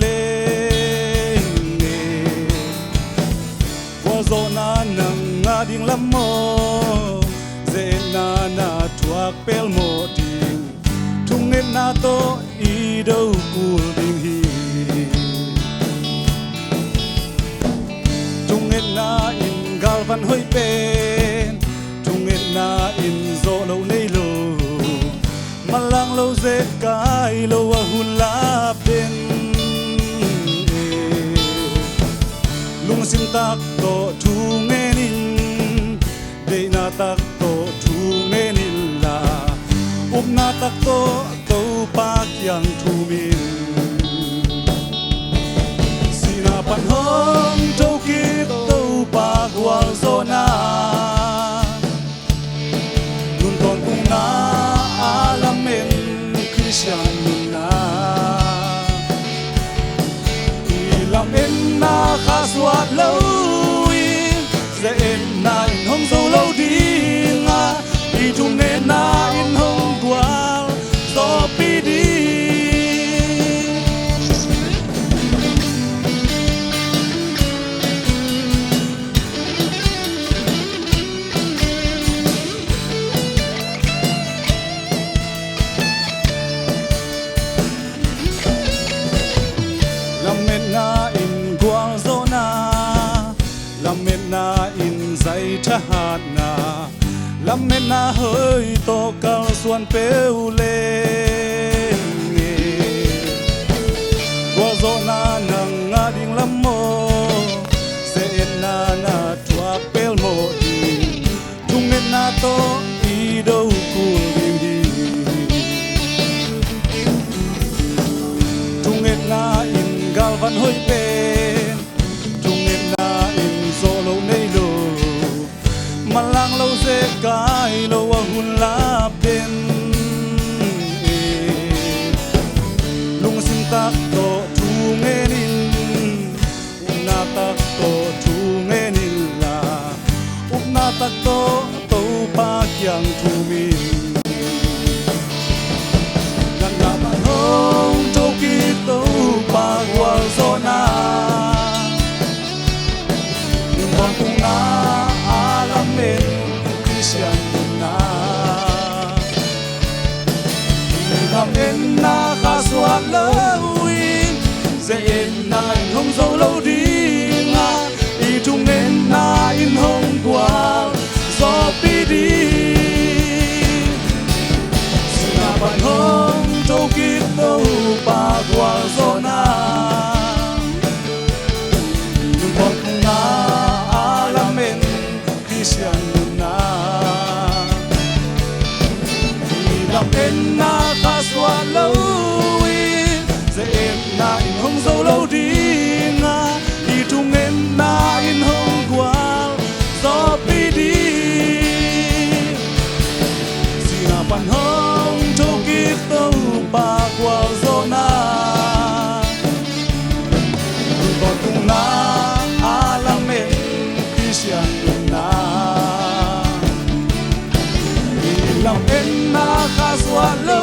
lên qua gió na nang nga ding lam mo dễ na thuak pel mo ding thung nghe na to i đâu cul ding hi thung nghe na in gal van hoi pen thung nghe na in zo lâu nay lo malang lâu dễ cái lâu a hun lap den lung sim tak to thu nghe nin de na tak to thu nghe nin la na tak to tàu pa kyang thu min sina pan hong tàu ki tàu pa gwal zona nun ton kung na alamen Christian na ilamen na khaswat lâu dễ na in hong dâu lâu đi nga đi chung nên na in hong gwal do pi đi lamen na in gwal zo na lamen na in zai tha hat na lamen na hơi to cao xuân pêu lên qua gió na nang nga ding lam mo dễ na thuak pel mo đi thung nên na to i đâu cul ding đi thung nên na in gal van hoi pen thung nên na in zo lâu nay lo malang lâu dễ cái lâu a hun lap den lung sim tak to thu nghe nin na tak to thu nghe nin la na tak to tàu pa kyang thu min gan na ma hong tàu ki tàu pa gwal zona nhưng con cũng na alamen Christian na ilamen na khaswat lâu dễ na in hong dâu lâu đi nga i thung nên na in hong gwal do pi đi sina ban hong tàu ki tàu pa gwal zona nhưng con cũng na alamen Christian na ilamen na khaswat lâu dễ na in hong dâu lâu đi nga i thung nên na in hong gwal do pi đi sina pan hong tàu ki tàu pa gwal zona còn cũng na alamen Christian na ilamen na khaswat lâu